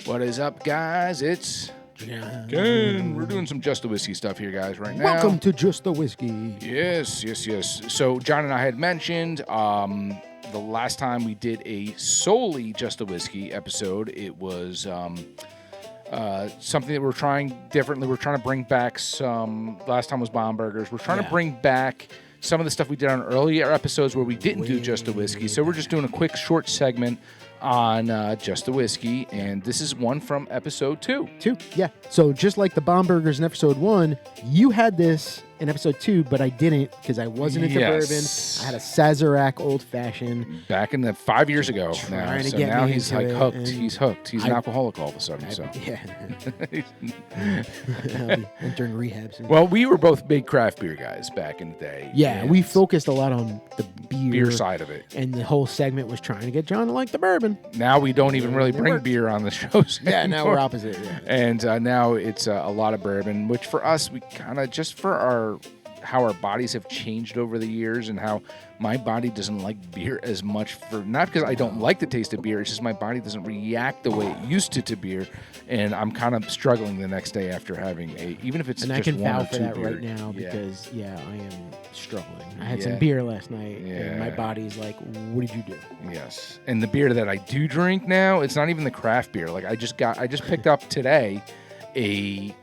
What is up, guys? It's Ken. We're doing some Just the Whiskey stuff here, guys, right now. Welcome to Just the Whiskey. Yes. So John and I had mentioned the last time we did a solely Just the Whiskey episode, it was something that we're trying differently. We're trying to bring back some. Last time was Bomb Burgers. We're trying to bring back some of the stuff we did on earlier episodes where we didn't do Just the Whiskey. So we're just doing a quick, short segment on Just the Whiskey, and this is one from episode 2. Yeah. So just like the Bomb Burgers in episode 1, you had this in episode 2, but I didn't because I wasn't into bourbon. I had a Sazerac Old Fashioned. Back in the 5 years ago now. So now he's like hooked. He's hooked. He's an alcoholic all of a sudden. Yeah. I'll be entering rehab soon. Well, we were both big craft beer guys back in the day. Yeah, we focused a lot on the beer side of it. And the whole segment was trying to get John to like the bourbon. Now we don't even really bring beer on the shows. Yeah, now we're opposite. Yeah. And now it's a lot of bourbon, which for us, we kind of just for how our bodies have changed over the years and how my body doesn't like beer as much not because I don't like the taste of beer, it's just my body doesn't react the way it used to beer, and I'm kind of struggling the next day after having even if it's and just I can one vouch or for two that beer. right now because I am struggling. I had Yeah. some beer last night and my body's like, what did you do? Yes. And the beer that I do drink now, it's not even the craft beer. Like I just picked up today a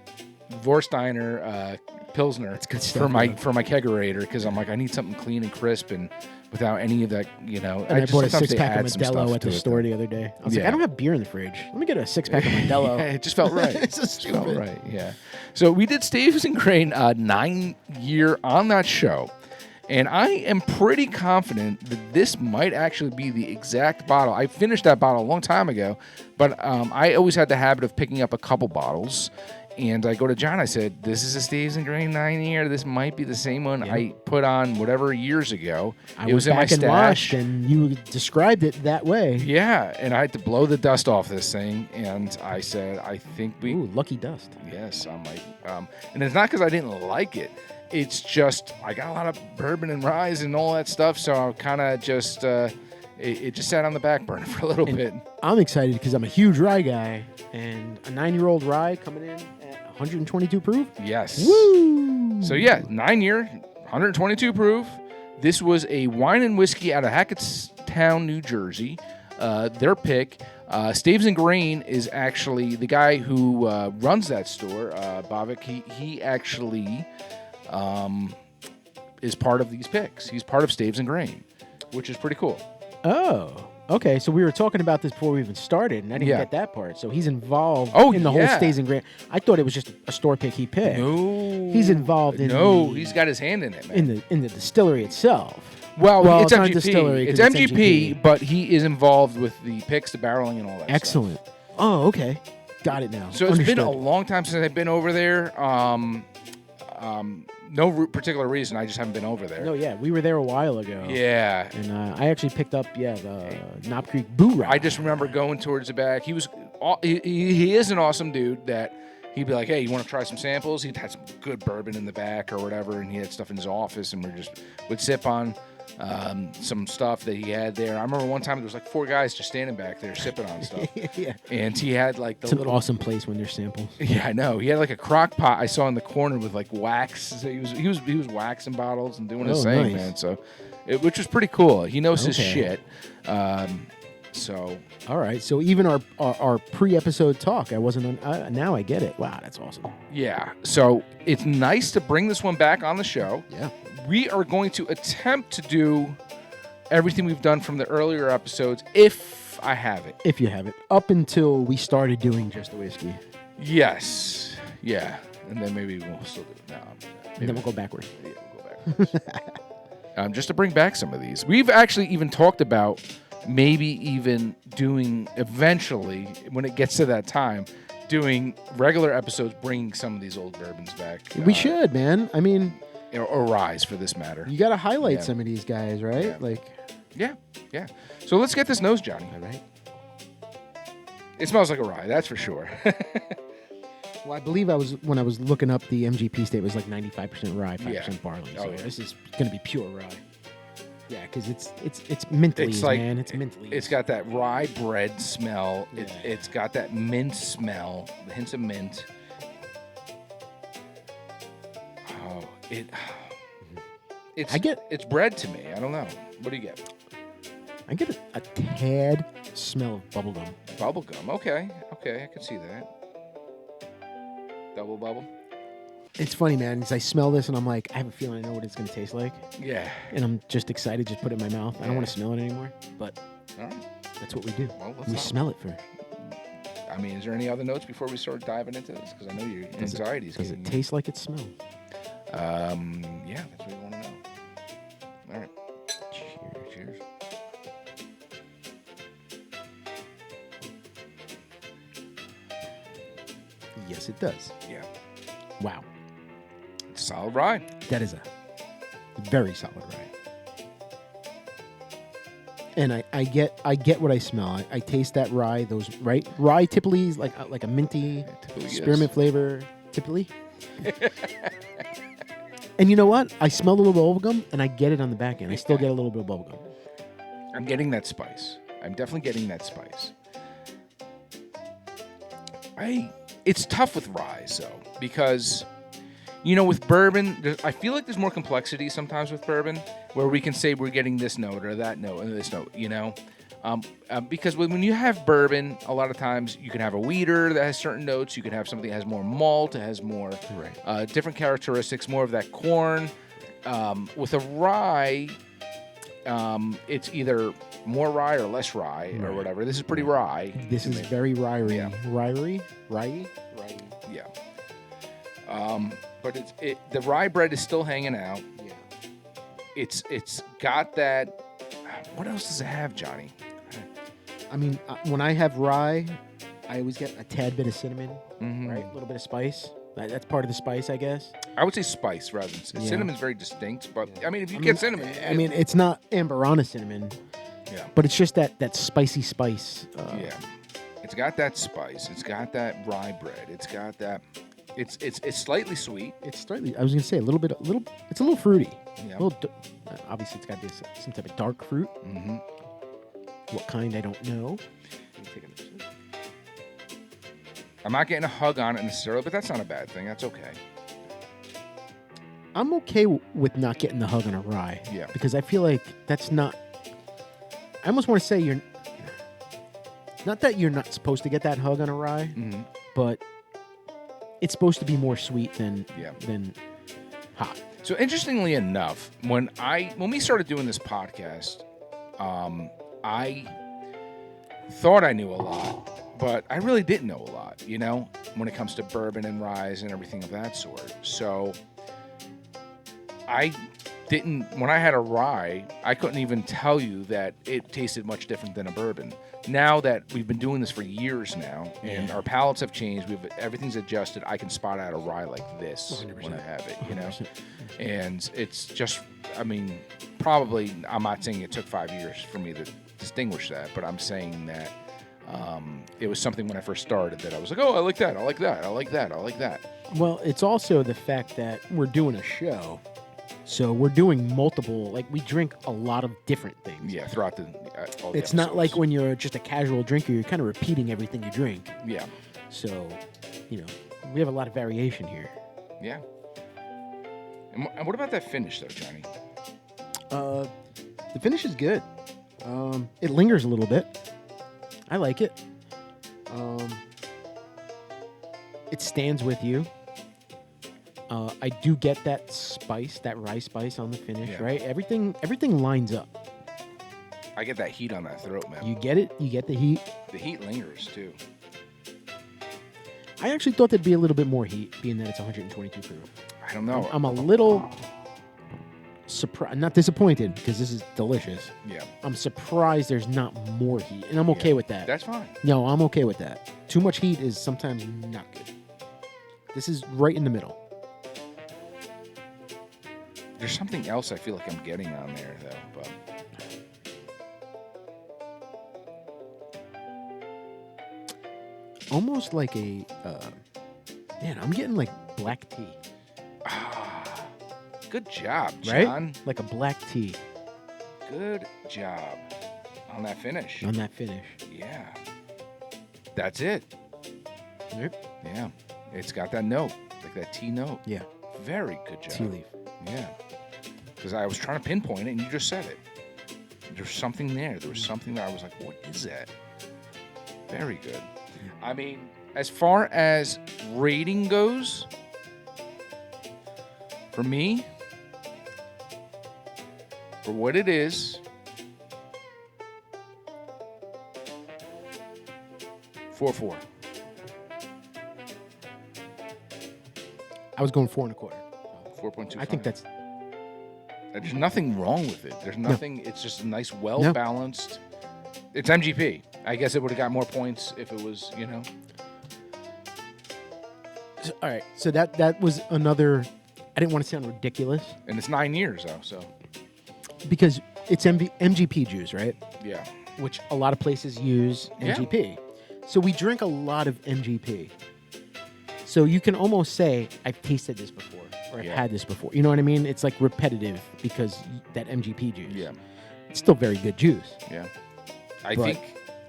Vorsteiner Pilsner for my kegerator because I'm like, I need something clean and crisp and without any of that, And I bought a 6-pack of Modelo at the store the other day. I was like, I don't have beer in the fridge. Let me get a 6-pack of Modelo. Yeah, it just felt right. It's just stupid. Felt right, yeah. So we did Staves and Grain 9-year on that show. And I am pretty confident that this might actually be the exact bottle. I finished that bottle a long time ago, but I always had the habit of picking up a couple bottles. And I go to John, I said, this is a Staves and Grain 9-year. This might be the same one I put on whatever years ago. It was in my stash. Watched, and you described it that way. Yeah, and I had to blow the dust off this thing. And I said, I think we... Ooh, lucky dust. Yes, I'm like... and it's not because I didn't like it. It's just, I got a lot of bourbon and rye and all that stuff, so I kind of just... It just sat on the back burner for a little bit. I'm excited because I'm a huge rye guy, and a 9-year-old rye coming in at 122 proof. Yes. Woo! So 9-year, 122 proof. This was a wine and whiskey out of Hackettstown, New Jersey. Their pick. Staves and Grain is actually the guy who runs that store, Bavik. He actually is part of these picks. He's part of Staves and Grain, which is pretty cool. Oh, okay. So we were talking about this before we even started, and I didn't get that part. So he's involved in the whole Staves and Grain. I thought it was just a store pick he picked. No, he's involved in. He's got his hand in it, man. In the distillery itself. Well, it's not MGP. a distillery. It's MGP, but he is involved with the picks, the barreling, and all that. Excellent. Stuff. Oh, okay. Got it now. So it's been a long time since I've been over there. No particular reason. I just haven't been over there. No, we were there a while ago. Yeah. And I actually picked up, the Knob Creek Boo Rye. I just remember going towards the back. He is an awesome dude that he'd be like, hey, you want to try some samples? He'd had some good bourbon in the back or whatever, and he had stuff in his office, and would sip on some stuff that he had there. I remember one time there was like 4 guys just standing back there sipping on stuff. Yeah. And he had like it's an awesome place when there's samples. Yeah, I know. He had like a crock pot I saw in the corner with like wax. So he was waxing bottles and doing his thing, man. So, which was pretty cool. He knows his shit. So all right. So even our pre-episode talk, I wasn't on. Now I get it. Wow, that's awesome. Yeah. So it's nice to bring this one back on the show. Yeah. We are going to attempt to do everything we've done from the earlier episodes, if I have it. If you have it. Up until we started doing Just the Whiskey. Yes. Yeah. And then maybe we'll still do it now. And then we'll go backwards. Yeah, we'll go backwards. Just to bring back some of these. We've actually even talked about maybe even doing, eventually, when it gets to that time, doing regular episodes, bringing some of these old bourbons back. We should, man. I mean... Or ryes, for this matter. You got to highlight some of these guys, right? Yeah. Yeah. So let's get this nose, Johnny. All right. It smells like a rye, that's for sure. Well, I believe when I was looking up the MGP state, it was like 95% rye, 5% barley. So yeah. this is going to be pure rye. Yeah, because it's mint leaves, It's like man. It's mint leaves. It's got that rye bread smell. Yeah. It's got that mint smell, the hints of mint. Oh, it's bread to me. I don't know. What do you get? I get a tad smell of bubblegum. Bubblegum. Okay, I can see that. Double bubble. It's funny, man, because I smell this and I'm like, I have a feeling I know what it's going to taste like. Yeah. And I'm just excited, just put it in my mouth. I don't want to smell it anymore, but All right. that's what we do. Well, we smell it first. I mean, is there any other notes before we start diving into this? Because I know your anxiety is Does it taste like it smells? Yeah, that's what we want to know. All right. Cheers. Yes, it does. Yeah. Wow. It's a solid rye. That is a very solid rye. And I get what I smell. I taste that rye. Those rye typically is like a minty spearmint flavor. Typically. And you know what? I smell a little bubblegum, and I get it on the back end. I still get a little bit of bubblegum. I'm getting that spice. I'm definitely getting that spice. It's tough with rye, though, because, with bourbon, I feel like there's more complexity sometimes with bourbon, where we can say we're getting this note or that note and this note, because when you have bourbon, a lot of times you can have a wheater that has certain notes. You can have something that has more malt, it has more different characteristics, more of that corn. With a rye, it's either more rye or less rye or whatever. This is pretty rye. This is very rye-y. Yeah. Rye? Yeah. But the rye bread is still hanging out. Yeah. It's got that. What else does it have, Johnny? I mean, when I have rye, I always get a tad bit of cinnamon, Mm-hmm. right? A little bit of spice. That's part of the spice, I guess. I would say spice rather than cinnamon's very distinct. But I mean, if you I get mean, cinnamon, I mean, it's not amberana cinnamon. Yeah. But it's just that spicy spice. Yeah. It's got that spice. It's got that rye bread. It's got that. It's slightly sweet. It's slightly. I was gonna say it's a little fruity. Yeah. Obviously, it's got to be some type of dark fruit. Mm-hmm. What kind, I don't know. I'm not getting a hug on it necessarily, but that's not a bad thing. That's okay. I'm okay with not getting the hug on a rye. Yeah. Because I feel like that's not. I almost want to say you're. Not that you're not supposed to get that hug on a rye, but it's supposed to be more sweet than hot. So interestingly enough, when we started doing this podcast, I thought I knew a lot, but I really didn't know a lot, when it comes to bourbon and ryes and everything of that sort. So when I had a rye, I couldn't even tell you that it tasted much different than a bourbon. Now that we've been doing this for years now, and our palates have changed, everything's adjusted, I can spot out a rye like this 100%. when I have it, 100%. And it's just, probably, I'm not saying it took 5 years for me to distinguish that, but I'm saying that it was something when I first started that I was like, oh, I like that, I like that, I like that, I like that. Well, it's also the fact that we're doing a show. So we're doing multiple, we drink a lot of different things. Yeah, throughout all the It's not episodes. like when you're just a casual drinker, you're kind of repeating everything you drink. Yeah. So, we have a lot of variation here. Yeah. And what about that finish, though, Johnny? The finish is good. It lingers a little bit. I like it. It stands with you. I do get that spice, that rye spice on the finish, right? Everything lines up. I get that heat on that throat, man. You get it. You get the heat. The heat lingers, too. I actually thought there'd be a little bit more heat, being that it's 122 proof. I don't know. I'm a little surprised, not disappointed, because this is delicious. Yeah. I'm surprised there's not more heat, and I'm okay with that. That's fine. No, I'm okay with that. Too much heat is sometimes not good. This is right in the middle. There's something else I feel like I'm getting on there, though. But almost like a, man, I'm getting like black tea. good job, John. Right? Like a black tea. Good job on that finish. On that finish. Yeah. That's it. Yep. Yeah. It's got that note, like that T note. Yeah. Very good job. Tea leaf. Yeah. Because I was trying to pinpoint it, and you just said it. There's something there. There was something that I was like, what is that? Very good. I mean, as far as rating goes, for me, for what it is, 4.4. I was going 4 1/4. 4.25. I think that's. There's nothing wrong with it. There's nothing. It's just a nice, well balanced. It's MGP. I guess it would have got more points if it was, All right. So that was another. I didn't want to sound ridiculous. And it's 9 years though, so. Because it's MGP juice, right? Yeah. Which a lot of places use MGP. So we drink a lot of MGP. So you can almost say, I've tasted this before, or I've had this before. You know what I mean? It's like repetitive because that MGP juice. Yeah. It's still very good juice. Yeah. I think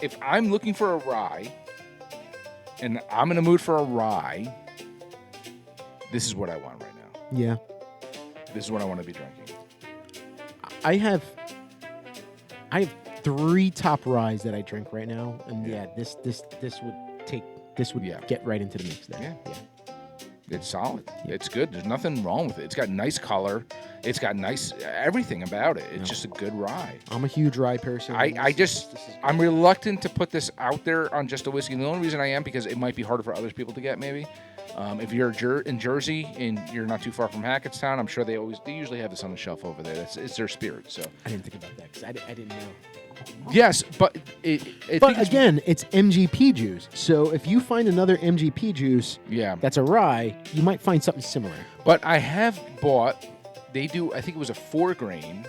if I'm looking for a rye, and I'm in a mood for a rye, this is what I want right now. Yeah. This is what I want to be drinking. I have 3 top ryes that I drink right now, and this would get right into the mix there. Yeah. It's solid. Yeah. It's good. There's nothing wrong with it. It's got nice color. It's got nice everything about it. It's just a good rye. I'm a huge rye person. I'm reluctant to put this out there on Just a Whiskey. And the only reason I am because it might be harder for other people to get maybe. If you're in Jersey and you're not too far from Hackettstown, I'm sure they usually have this on the shelf over there. It's their spirit. So I didn't think about that because I didn't know. Yes, but again, it's MGP juice. So if you find another MGP juice, that's a rye, you might find something similar. But I have bought. They do. I think it was a 4-grain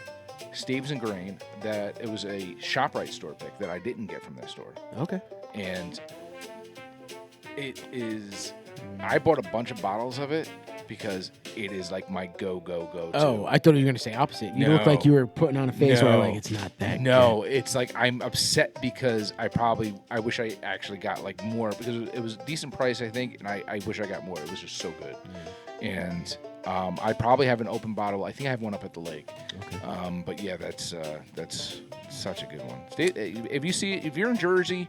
Staves and Grain that it was a ShopRite store pick that I didn't get from that store. Okay. And it is. I bought a bunch of bottles of it because it is like my go. Oh, I thought you were going to say opposite. You look like you were putting on a face where like it's not that. No, good. It's like I'm upset because I wish I actually got like more because it was a decent price I think, and I wish I got more. It was just so good. And I probably have an open bottle. I think I have one up at the lake. Okay. But yeah, that's such a good one. If you're in Jersey.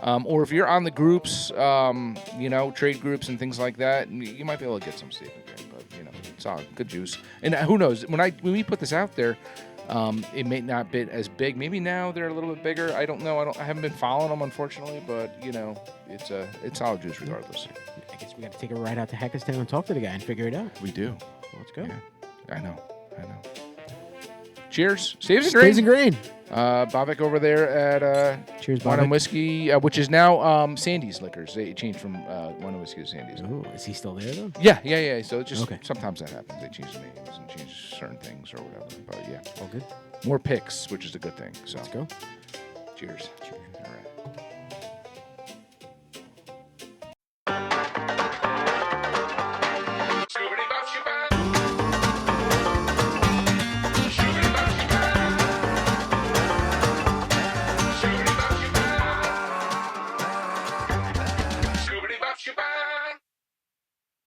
Or if you're on the groups, trade groups and things like that, you might be able to get some Staves and Grain. But it's all good juice. And who knows? When we put this out there, it may not be as big. Maybe now they're a little bit bigger. I don't know. I haven't been following them unfortunately, but it's solid juice regardless. I guess we got to take a ride out to Hackettstown and talk to the guy and figure it out. We do. Let's go. Yeah, I know. Cheers, Staves and Grain. Bobek over there at Cheers, Wine Bobek. and Whiskey, which is now Sandy's Liquors. They changed from Wine and Whiskey to Sandy's. Oh, is he still there though? Yeah. So it's just Okay. sometimes that happens. They change the names and change certain things or whatever. But yeah, all good. More picks, which is a good thing. So let's go. Cheers. All right. Bye.